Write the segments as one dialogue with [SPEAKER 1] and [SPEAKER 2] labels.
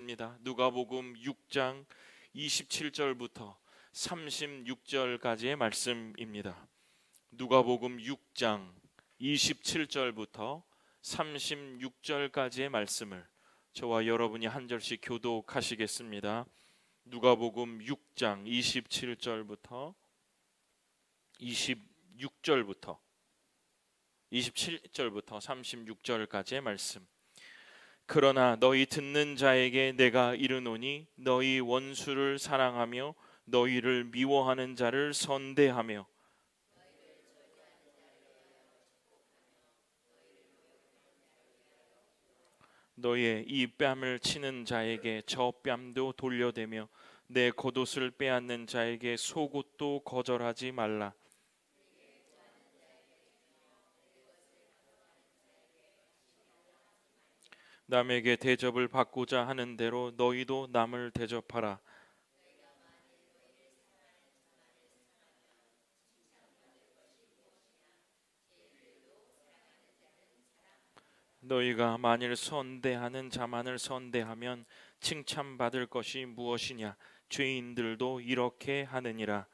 [SPEAKER 1] 하겠습니다. 누가복음 6장 27절부터 36절까지의 말씀입니다. 누가복음 6장 27절부터 36절까지의 말씀을 저와 여러분이 한 절씩 교독하시겠습니다. 누가복음 6장 27절부터 27절부터 36절까지의 말씀. 그러나 너희 듣는 자에게 내가 이르노니 너희 원수를 사랑하며 너희를 미워하는 자를 선대하며 너희의 이 뺨을 치는 자에게 저 뺨도 돌려대며 내 겉옷을 빼앗는 자에게 속옷도 거절하지 말라. 남에게 대접을 받고자 하는 대로 너희도 남을 대접하라. 너희가 만일 선대하는 자만을 선대하면 칭찬받을 것이 무엇이냐? 죄인들도 이렇게 하느니라.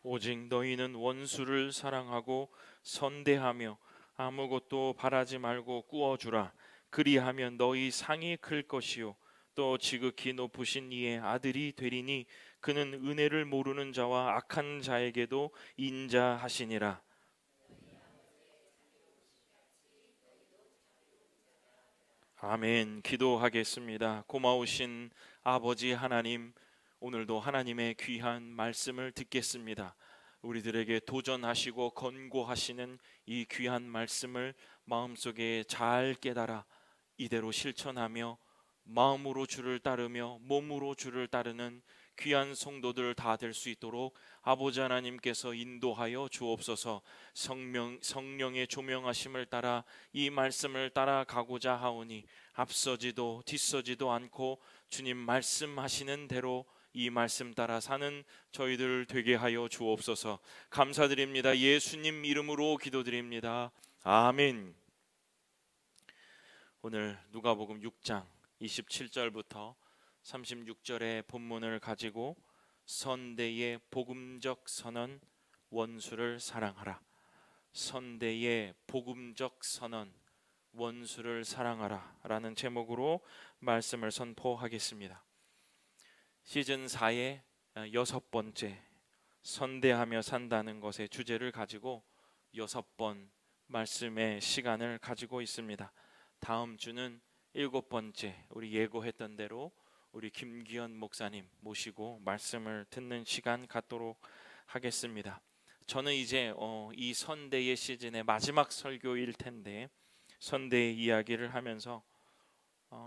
[SPEAKER 1] 오직 너희는 원수를 사랑하고 선대하며 아무것도 바라지 말고 꾸어주라. 그리하면 너희 상이 클 것이요 또 지극히 높으신 이의 아들이 되리니 그는 은혜를 모르는 자와 악한 자에게도 인자하시니라. 아멘. 기도하겠습니다. 고마우신 아버지 하나님, 오늘도 하나님의 귀한 말씀을 듣겠습니다. 우리들에게 도전하시고 권고하시는 이 귀한 말씀을 마음속에 잘 깨달아 이대로 실천하며 마음으로 주를 따르며 몸으로 주를 따르는 귀한 성도들 다 될 수 있도록 아버지 하나님께서 인도하여 주옵소서. 성령의 조명하심을 따라 이 말씀을 따라가고자 하오니 앞서지도 뒤서지도 않고 주님 말씀하시는 대로 이 말씀 따라 사는 저희들 되게 하여 주옵소서. 감사드립니다. 예수님 이름으로 기도드립니다. 아멘. 오늘 누가복음 6장 27절부터 36절의 본문을 가지고 선대의 복음적 선언, 원수를 사랑하라. 선대의 복음적 선언, 원수를 사랑하라 라는 제목으로 말씀을 선포하겠습니다. 시즌 4의 6번째 선대하며 산다는 것의 주제를 가지고 6번 말씀의 시간을 가지고 있습니다. 다음 주는 7번째 우리 예고했던 대로 우리 김기현 목사님 모시고 말씀을 듣는 시간 갖도록 하겠습니다. 저는 이제 이 선대의 시즌의 마지막 설교일 텐데 선대의 이야기를 하면서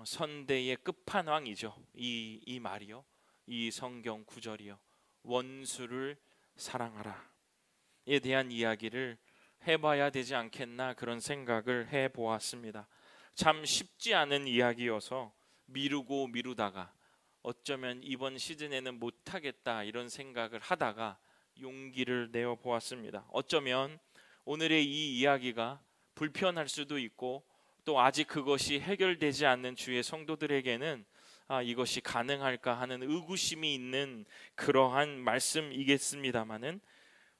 [SPEAKER 1] 선대의 끝판왕이죠. 이 말이요. 이 성경 구절이요. 원수를 사랑하라. 에 대한 이야기를 해봐야 되지 않겠나 그런 생각을 해보았습니다. 참 쉽지 않은 이야기여서 미루다가 어쩌면 이번 시즌에는 못하겠다 이런 생각을 하다가 용기를 내어 보았습니다. 어쩌면 오늘의 이 이야기가 불편할 수도 있고 또 아직 그것이 해결되지 않는 주의 성도들에게는 이것이 가능할까 하는 의구심이 있는 그러한 말씀이겠습니다마는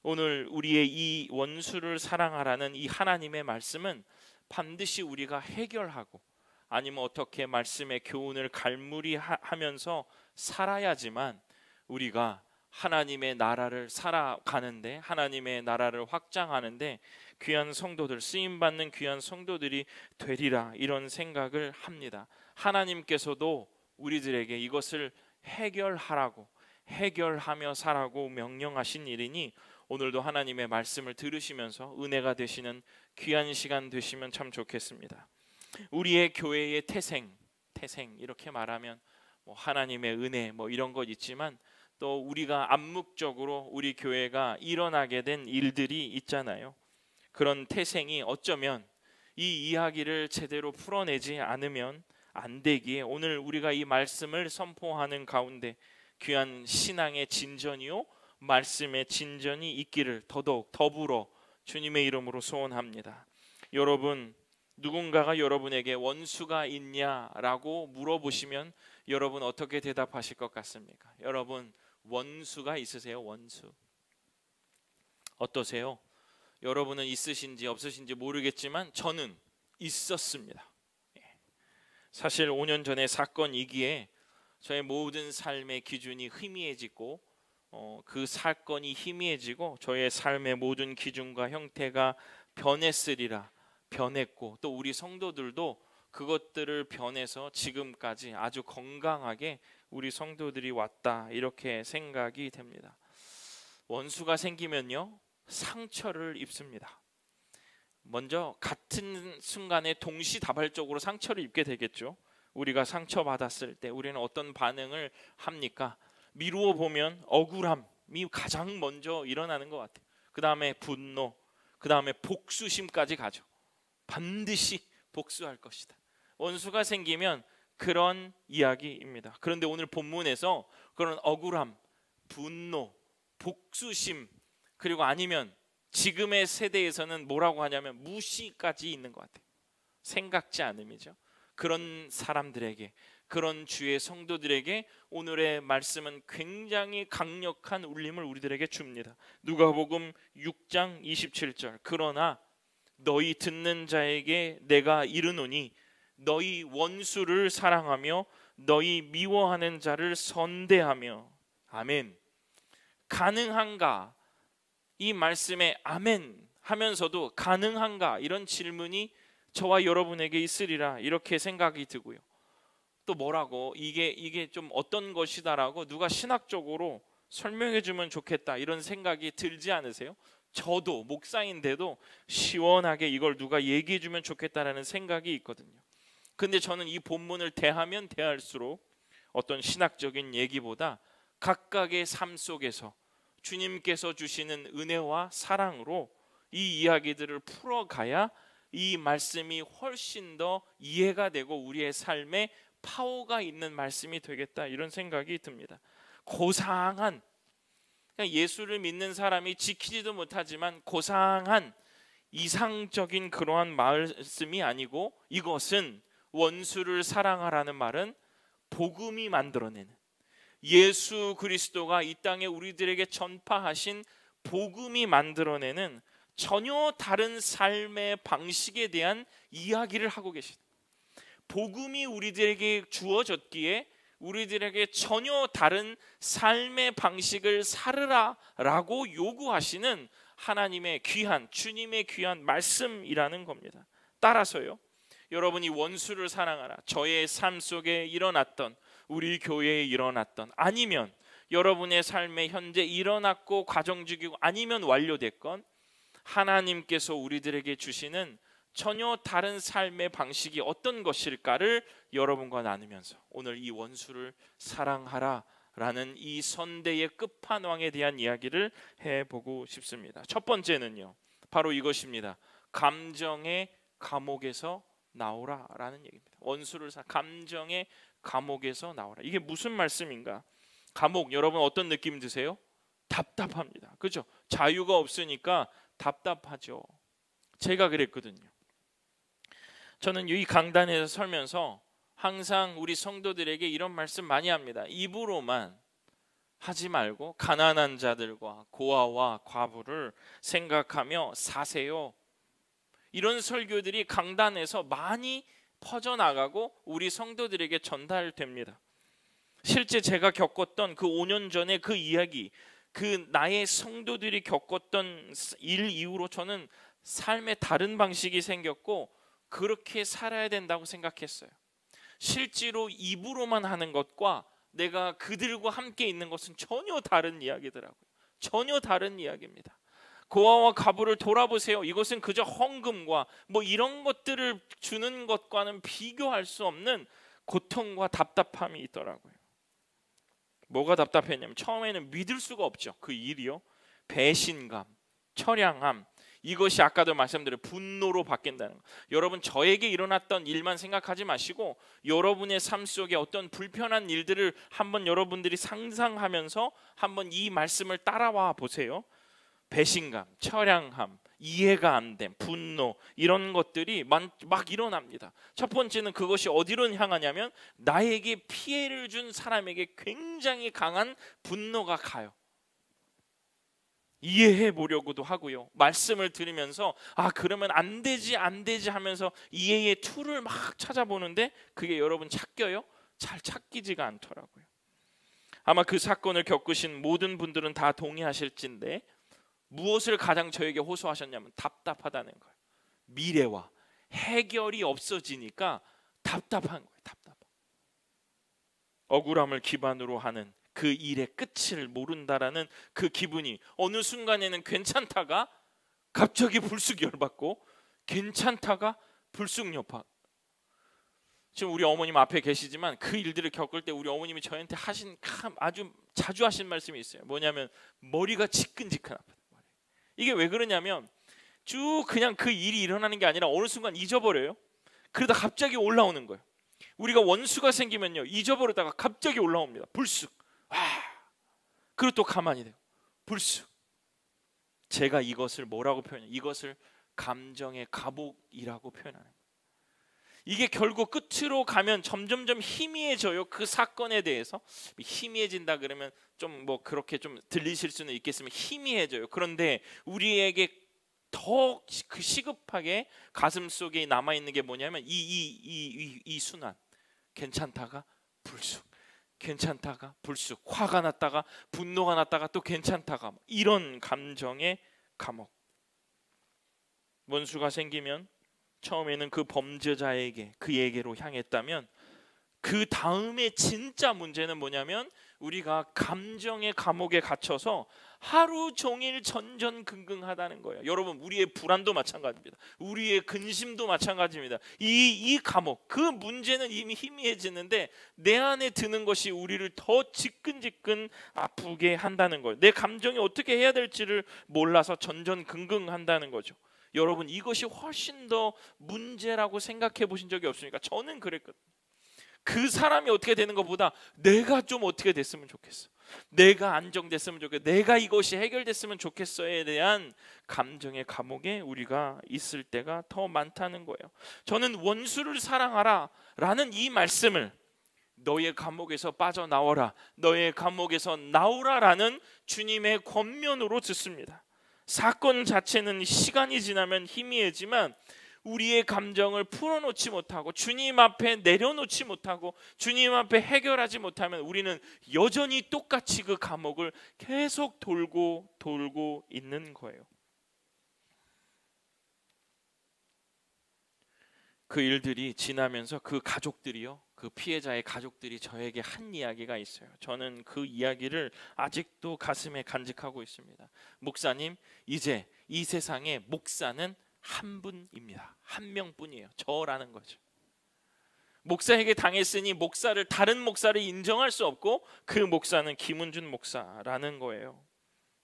[SPEAKER 1] 오늘 우리의 이 원수를 사랑하라는 이 하나님의 말씀은 반드시 우리가 해결하고 아니면 어떻게 말씀의 교훈을 갈무리하면서 살아야지만 우리가 하나님의 나라를 살아가는데 하나님의 나라를 확장하는데 귀한 성도들, 쓰임받는 귀한 성도들이 되리라 이런 생각을 합니다. 하나님께서도 우리들에게 이것을 해결하라고 해결하며 살라고 명령하신 일이니 오늘도 하나님의 말씀을 들으시면서 은혜가 되시는 귀한 시간 되시면 참 좋겠습니다. 우리의 교회의 태생 이렇게 말하면 하나님의 은혜 이런 것 있지만 또 우리가 암묵적으로 우리 교회가 일어나게 된 일들이 있잖아요. 그런 태생이 어쩌면 이 이야기를 제대로 풀어내지 않으면 안 되기에 오늘 우리가 이 말씀을 선포하는 가운데 귀한 신앙의 진전이요 말씀의 진전이 있기를 더더욱 더불어 주님의 이름으로 소원합니다. 여러분, 누군가가 여러분에게 원수가 있냐라고 물어보시면 여러분 어떻게 대답하실 것 같습니까? 여러분, 원수가 있으세요? 원수 어떠세요? 여러분은 있으신지 없으신지 모르겠지만 저는 있었습니다. 사실 5년 전의 사건이기에 저의 모든 삶의 기준이 희미해지고 그 사건이 희미해지고 저의 삶의 모든 기준과 형태가 변했으리라 변했고, 또 우리 성도들도 그것들을 변해서 지금까지 아주 건강하게 우리 성도들이 왔다, 이렇게 생각이 됩니다. 원수가 생기면요, 상처를 입습니다. 먼저 같은 순간에 동시다발적으로 상처를 입게 되겠죠. 우리가 상처받았을 때 우리는 어떤 반응을 합니까? 미루어 보면 억울함이 가장 먼저 일어나는 것 같아요. 그 다음에 분노, 그 다음에 복수심까지 가죠. 반드시 복수할 것이다. 원수가 생기면 그런 이야기입니다. 그런데 오늘 본문에서 그런 억울함, 분노, 복수심, 그리고 아니면 지금의 세대에서는 뭐라고 하냐면 무시까지 있는 것 같아요. 생각지 않음이죠. 그런 사람들에게, 그런 주의 성도들에게 오늘의 말씀은 굉장히 강력한 울림을 우리들에게 줍니다. 누가복음 6장 27절, 그러나 너희 듣는 자에게 내가 이르노니 너희 원수를 사랑하며 너희 미워하는 자를 선대하며. 아멘. 가능한가? 이 말씀에 아멘 하면서도 가능한가? 이런 질문이 저와 여러분에게 있으리라, 이렇게 생각이 들고요. 또 뭐라고 이게 좀 어떤 것이다라고 누가 신학적으로 설명해 주면 좋겠다, 이런 생각이 들지 않으세요? 저도 목사인데도 시원하게 이걸 누가 얘기해 주면 좋겠다라는 생각이 있거든요. 근데 저는 이 본문을 대하면 대할수록 어떤 신학적인 얘기보다 각각의 삶 속에서 주님께서 주시는 은혜와 사랑으로 이 이야기들을 풀어가야 이 말씀이 훨씬 더 이해가 되고 우리의 삶에 파워가 있는 말씀이 되겠다, 이런 생각이 듭니다. 고상한, 예수를 믿는 사람이 지키지도 못하지만 고상한 이상적인 그러한 말씀이 아니고, 이것은 원수를 사랑하라는 말은 복음이 만들어내는, 예수 그리스도가 이 땅에 우리들에게 전파하신 복음이 만들어내는 전혀 다른 삶의 방식에 대한 이야기를 하고 계십니다. 복음이 우리들에게 주어졌기에 우리들에게 전혀 다른 삶의 방식을 살으라라고 요구하시는 하나님의 귀한, 주님의 귀한 말씀이라는 겁니다. 따라서요, 여러분이 원수를 사랑하라, 저의 삶 속에 일어났던, 우리 교회에 일어났던, 아니면 여러분의 삶에 현재 일어났고 과정 중이고 아니면 완료됐건, 하나님께서 우리들에게 주시는 전혀 다른 삶의 방식이 어떤 것일까를 여러분과 나누면서 오늘 이 원수를 사랑하라 라는 이 선대의 끝판왕에 대한 이야기를 해보고 싶습니다. 첫 번째는요, 바로 이것입니다. 감정의 감옥에서 나오라 라는 얘기입니다. 원수를 감정의 감옥에서 나오라. 이게 무슨 말씀인가? 감옥, 여러분 어떤 느낌 드세요? 답답합니다. 그렇죠? 자유가 없으니까 답답하죠. 제가 그랬거든요. 저는 이 강단에서 설면서 항상 우리 성도들에게 이런 말씀 많이 합니다. 입으로만 하지 말고 가난한 자들과 고아와 과부를 생각하며 사세요. 이런 설교들이 강단에서 많이 퍼져나가고 우리 성도들에게 전달됩니다. 실제 제가 겪었던 그 5년 전에 그 이야기, 그 나의 성도들이 겪었던 일 이후로 저는 삶에 다른 방식이 생겼고 그렇게 살아야 된다고 생각했어요. 실제로 입으로만 하는 것과 내가 그들과 함께 있는 것은 전혀 다른 이야기더라고요. 전혀 다른 이야기입니다. 고아와 과부를 돌아보세요. 이것은 그저 헌금과 뭐 이런 것들을 주는 것과는 비교할 수 없는 고통과 답답함이 있더라고요. 뭐가 답답했냐면 처음에는 믿을 수가 없죠. 그 일이요. 배신감, 처량함, 이것이 아까도 말씀드린 분노로 바뀐다는 거. 여러분, 저에게 일어났던 일만 생각하지 마시고 여러분의 삶 속에 어떤 불편한 일들을 한번 여러분들이 상상하면서 한번 이 말씀을 따라와 보세요. 배신감, 처량함, 이해가 안 됨, 분노, 이런 것들이 막 일어납니다. 첫 번째는 그것이 어디로 향하냐면 나에게 피해를 준 사람에게 굉장히 강한 분노가 가요. 이해해 보려고도 하고요. 말씀을 들으면서 그러면 안 되지 하면서 이해의 툴을 막 찾아보는데 그게 여러분 찾겨요? 잘 찾기지가 않더라고요. 아마 그 사건을 겪으신 모든 분들은 다 동의하실진데 무엇을 가장 저에게 호소하셨냐면 답답하다는 거예요. 미래와 해결이 없어지니까 답답한 거예요. 답답한. 억울함을 기반으로 하는 그 일의 끝을 모른다라는 그 기분이 어느 순간에는 괜찮다가 갑자기 불쑥 열받고 괜찮다가 불쑥 여파. 지금 우리 어머님 앞에 계시지만 그 일들을 겪을 때 우리 어머님이 저한테 하신 아주 자주 하신 말씀이 있어요. 뭐냐면 머리가 지끈지끈 아프다. 이게 왜 그러냐면 쭉 그냥 그 일이 일어나는 게 아니라 어느 순간 잊어버려요. 그러다 갑자기 올라오는 거예요. 우리가 원수가 생기면요, 잊어버리다가 갑자기 올라옵니다. 불쑥. 그리고 또 가만히 돼요. 불쑥. 제가 이것을 뭐라고 표현해요? 이것을 감정의 감옥이라고 표현하는 거예요. 이게 결국 끝으로 가면 점점점 희미해져요. 그 사건에 대해서 희미해진다 그러면 좀 뭐 그렇게 좀 들리실 수는 있겠지만 희미해져요. 그런데 우리에게 더 그 시급하게 가슴 속에 남아 있는 게 뭐냐면 이 순환. 괜찮다가 불쑥, 괜찮다가 불쑥, 화가 났다가 분노가 났다가 또 괜찮다가, 이런 감정의 감옥. 원수가 생기면 처음에는 그 범죄자에게, 그에게로 향했다면 그 다음에 진짜 문제는 뭐냐면 우리가 감정의 감옥에 갇혀서 하루 종일 전전긍긍하다는 거예요. 여러분, 우리의 불안도 마찬가지입니다. 우리의 근심도 마찬가지입니다. 이 감옥, 그 문제는 이미 희미해지는데 내 안에 드는 것이 우리를 더 지끈지끈 아프게 한다는 거예요. 내 감정이 어떻게 해야 될지를 몰라서 전전긍긍한다는 거죠. 여러분, 이것이 훨씬 더 문제라고 생각해 보신 적이 없습니까? 저는 그랬거든요. 그 사람이 어떻게 되는 것보다 내가 좀 어떻게 됐으면 좋겠어, 내가 안정됐으면 좋겠어, 내가 이것이 해결됐으면 좋겠어에 대한 감정의 감옥에 우리가 있을 때가 더 많다는 거예요. 저는 원수를 사랑하라 라는 이 말씀을 너의 감옥에서 빠져나오라, 너의 감옥에서 나오라 라는 주님의 권면으로 듣습니다. 사건 자체는 시간이 지나면 희미해지만 우리의 감정을 풀어놓지 못하고 주님 앞에 내려놓지 못하고 주님 앞에 해결하지 못하면 우리는 여전히 똑같이 그 감옥을 계속 돌고 있는 거예요. 그 일들이 지나면서 그 가족들이요, 그 피해자의 가족들이 저에게 한 이야기가 있어요. 저는 그 이야기를 아직도 가슴에 간직하고 있습니다. 목사님, 이제 이 세상에 목사는 한 분입니다. 한 명뿐이에요. 저라는 거죠. 목사에게 당했으니 다른 목사를 인정할 수 없고 그 목사는 김은준 목사라는 거예요.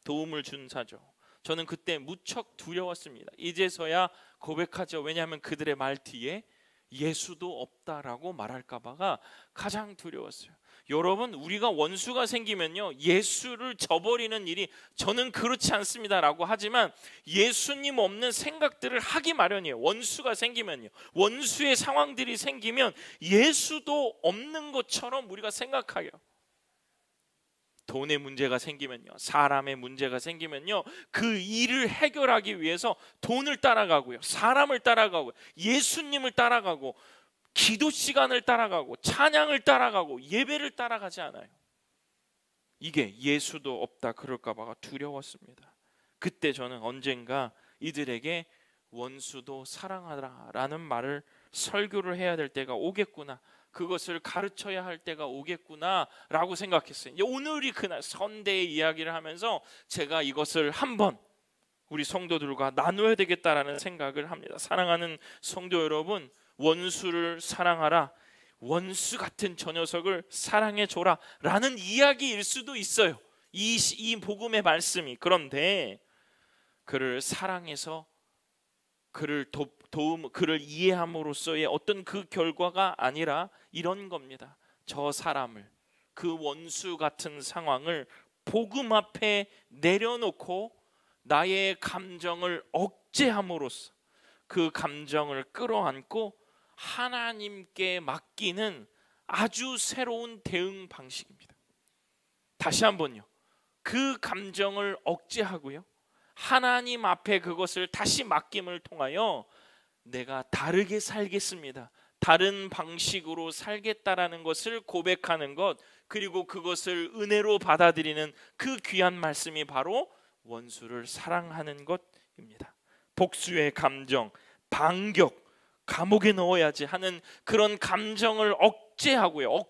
[SPEAKER 1] 도움을 준 사죠. 저는 그때 무척 두려웠습니다. 이제서야 고백하죠. 왜냐하면 그들의 말 뒤에 예수도 없다라고 말할까 봐가 가장 두려웠어요. 여러분, 우리가 원수가 생기면요, 예수를 저버리는 일이 저는 그렇지 않습니다라고 하지만 예수님 없는 생각들을 하기 마련이에요. 원수가 생기면요, 원수의 상황들이 생기면 예수도 없는 것처럼 우리가 생각해요. 돈의 문제가 생기면요, 사람의 문제가 생기면요, 그 일을 해결하기 위해서 돈을 따라가고요, 사람을 따라가고, 예수님을 따라가고, 기도 시간을 따라가고, 찬양을 따라가고, 예배를 따라가지 않아요. 이게 예수도 없다 그럴까 봐가 두려웠습니다. 그때 저는 언젠가 이들에게 원수도 사랑하라 라는 말을 설교를 해야 될 때가 오겠구나, 그것을 가르쳐야 할 때가 오겠구나 라고 생각했어요. 오늘이 그날, 선대의 이야기를 하면서 제가 이것을 한번 우리 성도들과 나눠야 되겠다라는 생각을 합니다. 사랑하는 성도 여러분, 원수를 사랑하라, 원수 같은 저 녀석을 사랑해줘라 라는 이야기일 수도 있어요, 이 복음의 말씀이. 그런데 그를 사랑해서 그를 그를 이해함으로써의 어떤 그 결과가 아니라 이런 겁니다. 저 사람을, 그 원수 같은 상황을 복음 앞에 내려놓고 나의 감정을 억제함으로써 그 감정을 끌어안고 하나님께 맡기는 아주 새로운 대응 방식입니다. 다시 한번요. 그 감정을 억제하고요, 하나님 앞에 그것을 다시 맡김을 통하여 내가 다르게 살겠습니다, 다른 방식으로 살겠다라는 것을 고백하는 것, 그리고 그것을 은혜로 받아들이는 그 귀한 말씀이 바로 원수를 사랑하는 것입니다. 복수의 감정, 반격, 감옥에 넣어야지 하는 그런 감정을 억제하고요.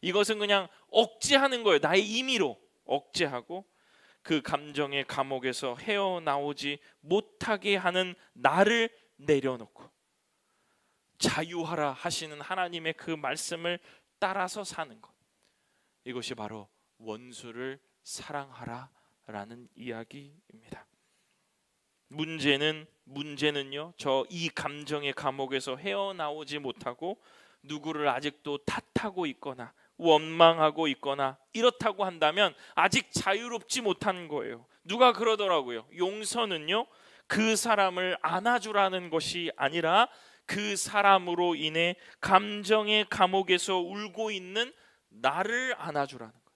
[SPEAKER 1] 이것은 그냥 억제하는 거예요. 나의 임의로 억제하고 그 감정의 감옥에서 헤어나오지 못하게 하는 나를 내려놓고 자유하라 하시는 하나님의 그 말씀을 따라서 사는 것, 이것이 바로 원수를 사랑하라라는 이야기입니다. 문제는요, 저 이 감정의 감옥에서 헤어나오지 못하고 누구를 아직도 탓하고 있거나 원망하고 있거나 이렇다고 한다면 아직 자유롭지 못한 거예요. 누가 그러더라고요. 용서는요, 그 사람을 안아주라는 것이 아니라 그 사람으로 인해 감정의 감옥에서 울고 있는 나를 안아주라는 거예요.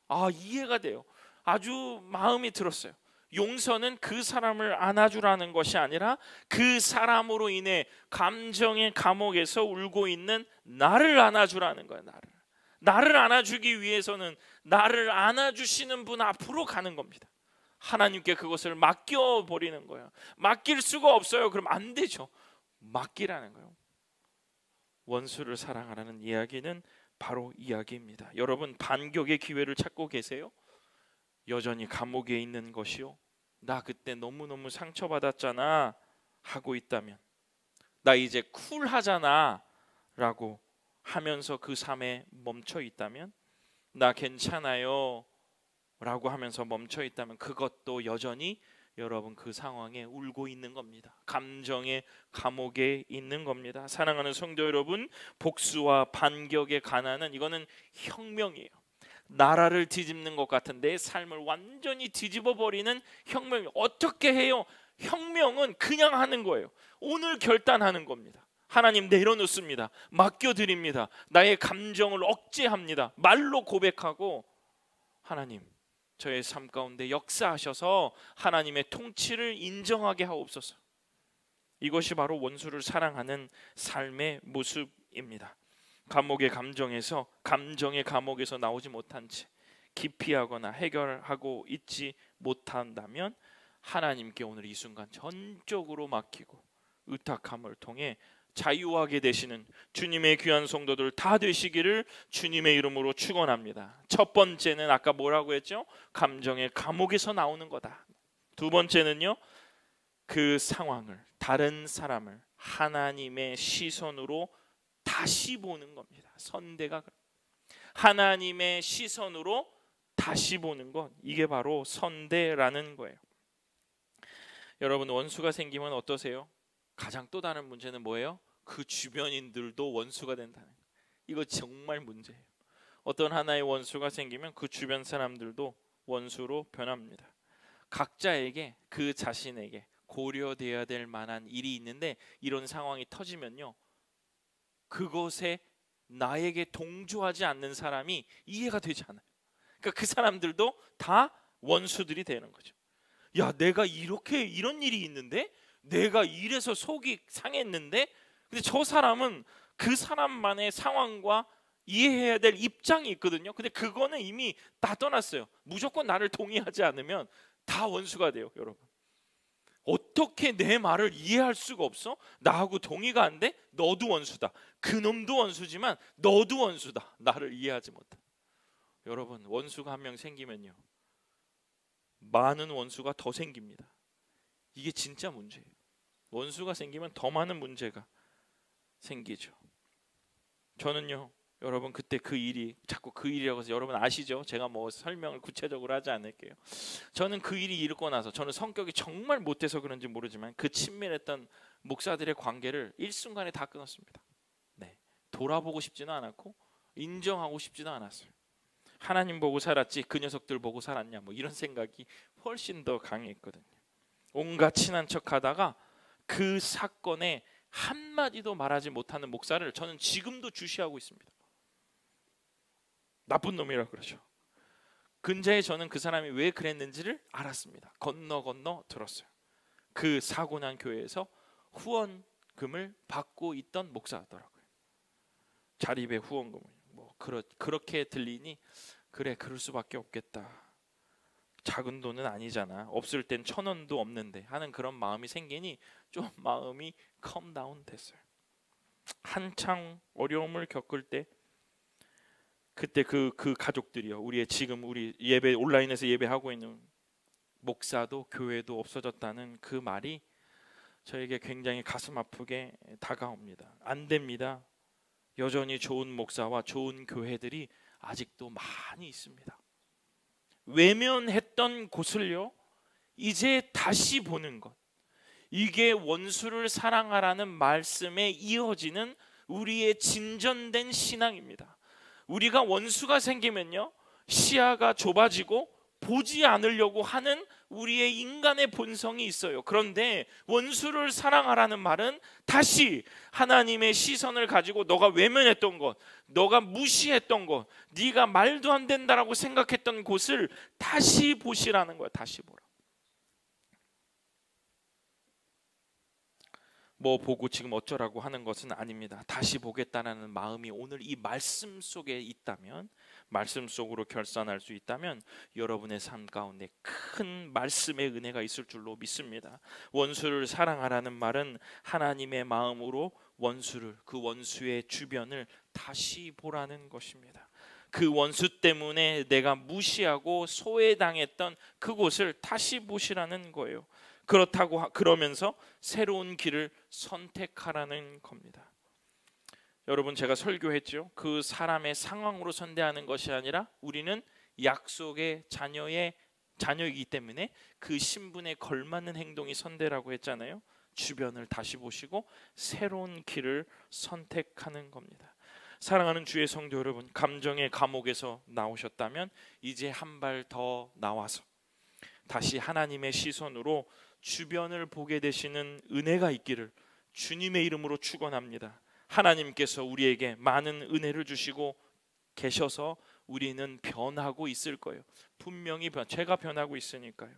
[SPEAKER 1] 아, 이해가 돼요. 아주 마음이 들었어요. 용서는 그 사람을 안아주라는 것이 아니라 그 사람으로 인해 감정의 감옥에서 울고 있는 나를 안아주라는 거예요. 나를 안아주기 위해서는 나를 안아주시는 분 앞으로 가는 겁니다. 하나님께 그것을 맡겨버리는 거예요. 맡길 수가 없어요. 그럼 안 되죠. 맡기라는 거예요. 원수를 사랑하라는 이야기는 바로 이야기입니다. 여러분, 반격의 기회를 찾고 계세요? 여전히 감옥에 있는 것이요, 나 그때 너무너무 상처받았잖아 하고 있다면, 나 이제 쿨하잖아 라고 하면서 그 삶에 멈춰 있다면, 나 괜찮아요 라고 하면서 멈춰 있다면, 그것도 여전히 여러분 그 상황에 울고 있는 겁니다. 감정의 감옥에 있는 겁니다. 사랑하는 성도 여러분, 복수와 반격의 가난은 이거는 혁명이에요. 나라를 뒤집는 것 같은 내 삶을 완전히 뒤집어 버리는 혁명. 어떻게 해요? 혁명은 그냥 하는 거예요. 오늘 결단하는 겁니다. 하나님 내려놓습니다. 맡겨드립니다. 나의 감정을 억제합니다. 말로 고백하고, 하나님 저의 삶 가운데 역사하셔서 하나님의 통치를 인정하게 하옵소서. 이것이 바로 원수를 사랑하는 삶의 모습입니다. 감옥의 감정의 감옥에서 나오지 못한 채 기피하거나 해결하고 있지 못한다면, 하나님께 오늘 이 순간 전적으로 맡기고 의탁함을 통해 자유하게 되시는 주님의 귀한 성도들 다 되시기를 주님의 이름으로 축원합니다. 첫 번째는 아까 뭐라고 했죠? 감정의 감옥에서 나오는 거다. 두 번째는요, 그 상황을, 다른 사람을 하나님의 시선으로 다시 보는 겁니다. 선대가 하나님의 시선으로 다시 보는 것, 이게 바로 선대라는 거예요. 여러분, 원수가 생기면 어떠세요? 가장 또 다른 문제는 뭐예요? 그 주변인들도 원수가 된다는 거예요. 이거 정말 문제예요. 어떤 하나의 원수가 생기면 그 주변 사람들도 원수로 변합니다. 각자에게 그 자신에게 고려되어야 될 만한 일이 있는데, 이런 상황이 터지면요, 그것에 나에게 동조하지 않는 사람이 이해가 되지 않아요. 그러니까 그 사람들도 다 원수들이 되는 거죠. 야, 내가 이런 일이 있는데, 내가 이래서 속이 상했는데, 근데 저 사람은 그 사람만의 상황과 이해해야 될 입장이 있거든요. 근데 그거는 이미 다 떠났어요. 무조건 나를 동의하지 않으면 다 원수가 돼요. 여러분, 어떻게 내 말을 이해할 수가 없어? 나하고 동의가 안 돼? 너도 원수다. 그놈도 원수지만 너도 원수다. 나를 이해하지 못해. 여러분, 원수가 한 명 생기면요, 많은 원수가 더 생깁니다. 이게 진짜 문제예요. 원수가 생기면 더 많은 문제가 생기죠. 저는요, 여러분 그때 그 일이 자꾸 그 일이라고 해서 여러분 아시죠? 제가 뭐 설명을 구체적으로 하지 않을게요. 저는 그 일이 일고 나서 저는 성격이 정말 못돼서 그런지 모르지만 그 친밀했던 목사들의 관계를 일순간에 다 끊었습니다. 네, 돌아보고 싶지는 않았고 인정하고 싶지도 않았어요. 하나님 보고 살았지 그 녀석들 보고 살았냐 뭐 이런 생각이 훨씬 더 강했거든요. 온갖 친한 척하다가 그 사건에 한마디도 말하지 못하는 목사를 저는 지금도 주시하고 있습니다. 나쁜 놈이라 그러죠. 근자에 저는 그 사람이 왜 그랬는지를 알았습니다. 건너 들었어요. 그 사고 난 교회에서 후원금을 받고 있던 목사더라고요. 자립의 후원금을 뭐 그렇게 들리니 그래 그럴 수밖에 없겠다. 작은 돈은 아니잖아. 없을 땐 1,000원도 없는데 하는 그런 마음이 생기니 좀 마음이 컴다운 됐어요. 한창 어려움을 겪을 때 그때 그 가족들이요. 우리 예배 온라인에서 예배하고 있는 목사도 교회도 없어졌다는 그 말이 저에게 굉장히 가슴 아프게 다가옵니다. 안 됩니다. 여전히 좋은 목사와 좋은 교회들이 아직도 많이 있습니다. 외면했던 곳을요 이제 다시 보는 것, 이게 원수를 사랑하라는 말씀에 이어지는 우리의 진전된 신앙입니다. 우리가 원수가 생기면요 시야가 좁아지고 보지 않으려고 하는 우리의 인간의 본성이 있어요. 그런데 원수를 사랑하라는 말은 다시 하나님의 시선을 가지고 너가 외면했던 것, 너가 무시했던 것, 네가 말도 안 된다라고 생각했던 곳을 다시 보시라는 거야. 다시 보라. 뭐 보고 지금 어쩌라고 하는 것은 아닙니다. 다시 보겠다는 마음이 오늘 이 말씀 속에 있다면, 말씀 속으로 결산할 수 있다면 여러분의 삶 가운데 큰 말씀의 은혜가 있을 줄로 믿습니다. 원수를 사랑하라는 말은 하나님의 마음으로 그 원수의 주변을 다시 보라는 것입니다. 그 원수 때문에 내가 무시하고 소외당했던 그곳을 다시 보시라는 거예요. 그러면서 새로운 길을 선택하라는 겁니다. 여러분 제가 설교했죠. 그 사람의 상황으로 선대하는 것이 아니라 우리는 약속의 자녀이기 때문에 그 신분에 걸맞는 행동이 선대라고 했잖아요. 주변을 다시 보시고 새로운 길을 선택하는 겁니다. 사랑하는 주의 성도 여러분, 감정의 감옥에서 나오셨다면 이제 한 발 더 나와서 다시 하나님의 시선으로 주변을 보게 되시는 은혜가 있기를 주님의 이름으로 축원합니다. 하나님께서 우리에게 많은 은혜를 주시고 계셔서 우리는 변하고 있을 거예요. 분명히 제가 변하고 있으니까요.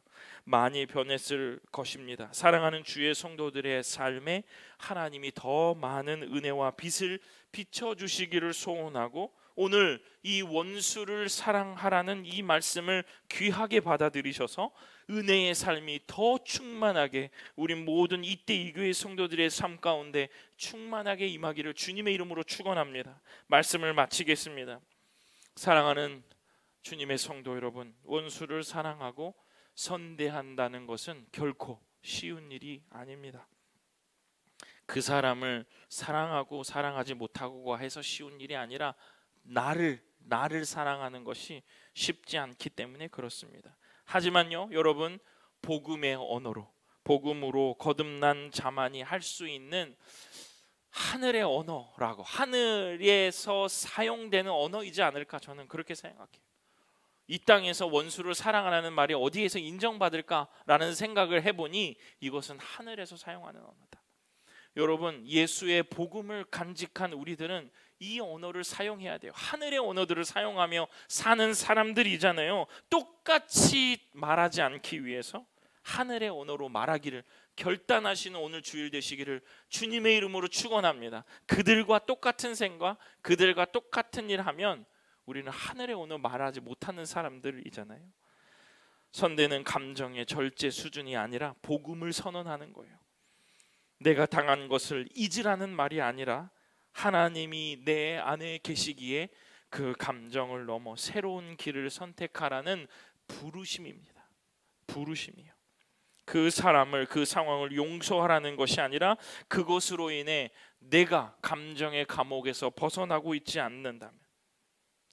[SPEAKER 1] 많이 변했을 것입니다. 사랑하는 주의 성도들의 삶에 하나님이 더 많은 은혜와 빛을 비춰주시기를 소원하고, 오늘 이 원수를 사랑하라는 이 말씀을 귀하게 받아들이셔서 은혜의 삶이 더 충만하게 우리 모든 이때 이 교회 성도들의 삶 가운데 충만하게 임하기를 주님의 이름으로 축원합니다. 말씀을 마치겠습니다. 사랑하는 주님의 성도 여러분, 원수를 사랑하고 선대한다는 것은 결코 쉬운 일이 아닙니다. 그 사람을 사랑하고 사랑하지 못하고 해서 쉬운 일이 아니라 나를 사랑하는 것이 쉽지 않기 때문에 그렇습니다. 하지만요 여러분, 복음의 언어로, 복음으로 거듭난 자만이 할 수 있는 하늘의 언어라고, 하늘에서 사용되는 언어이지 않을까, 저는 그렇게 생각해요. 이 땅에서 원수를 사랑하라는 말이 어디에서 인정받을까라는 생각을 해보니 이것은 하늘에서 사용하는 언어다. 여러분, 예수의 복음을 간직한 우리들은 이 언어를 사용해야 돼요. 하늘의 언어들을 사용하며 사는 사람들이잖아요. 똑같이 말하지 않기 위해서 하늘의 언어로 말하기를 결단하시는 오늘 주일 되시기를 주님의 이름으로 축원합니다. 그들과 똑같은 생각, 그들과 똑같은 일 하면 우리는 하늘의 언어 말하지 못하는 사람들이잖아요. 선대는 감정의 절제 수준이 아니라 복음을 선언하는 거예요. 내가 당한 것을 잊으라는 말이 아니라 하나님이 내 안에 계시기에 그 감정을 넘어 새로운 길을 선택하라는 부르심입니다. 부르심이요. 그 사람을, 그 상황을 용서하라는 것이 아니라 그것으로 인해 내가 감정의 감옥에서 벗어나고 있지 않는다면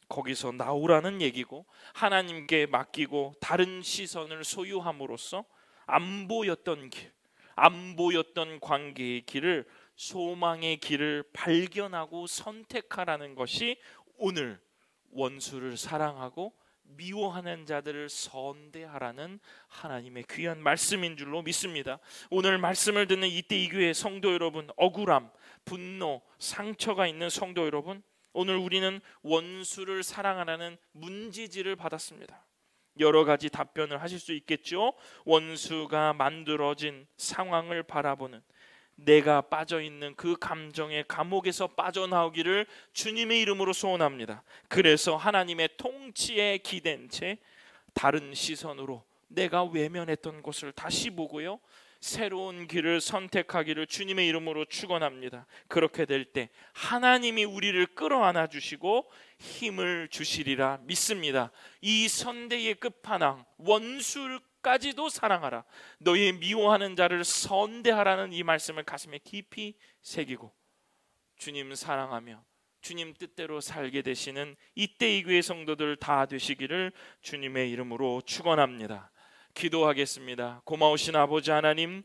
[SPEAKER 1] 거기서 나오라는 얘기고, 하나님께 맡기고 다른 시선을 소유함으로써 안 보였던 길, 안 보였던 관계의 길을, 소망의 길을 발견하고 선택하라는 것이 오늘 원수를 사랑하고 미워하는 자들을 선대하라는 하나님의 귀한 말씀인 줄로 믿습니다. 오늘 말씀을 듣는 이때 이 교회 성도 여러분, 억울함, 분노, 상처가 있는 성도 여러분, 오늘 우리는 원수를 사랑하라는 문지지를 받았습니다. 여러 가지 답변을 하실 수 있겠죠. 원수가 만들어진 상황을 바라보는, 내가 빠져있는 그 감정의 감옥에서 빠져나오기를 주님의 이름으로 소원합니다. 그래서 하나님의 통치에 기댄 채 다른 시선으로 내가 외면했던 것을 다시 보고요, 새로운 길을 선택하기를 주님의 이름으로 축원합니다. 그렇게 될 때 하나님이 우리를 끌어안아 주시고 힘을 주시리라 믿습니다. 이 선대의 끝판왕, 원수까지도 사랑하라, 너희 미워하는 자를 선대하라는 이 말씀을 가슴에 깊이 새기고 주님 사랑하며 주님 뜻대로 살게 되시는 이때 이 교회 성도들 다 되시기를 주님의 이름으로 축원합니다. 기도하겠습니다. 고마우신 아버지 하나님,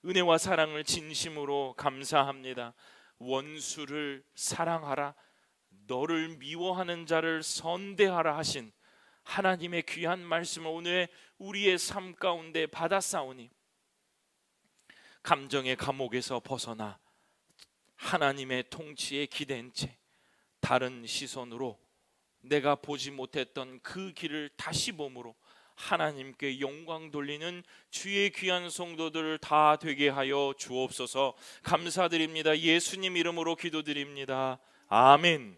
[SPEAKER 1] 은혜와 사랑을 진심으로 감사합니다. 원수를 사랑하라, 너를 미워하는 자를 선대하라 하신 하나님의 귀한 말씀을 오늘 우리의 삶 가운데 받아싸우니 감정의 감옥에서 벗어나 하나님의 통치에 기댄 채 다른 시선으로 내가 보지 못했던 그 길을 다시 봄으로 하나님께 영광 돌리는 주의 귀한 성도들 다 되게 하여 주옵소서. 감사드립니다. 예수님 이름으로 기도드립니다. 아멘.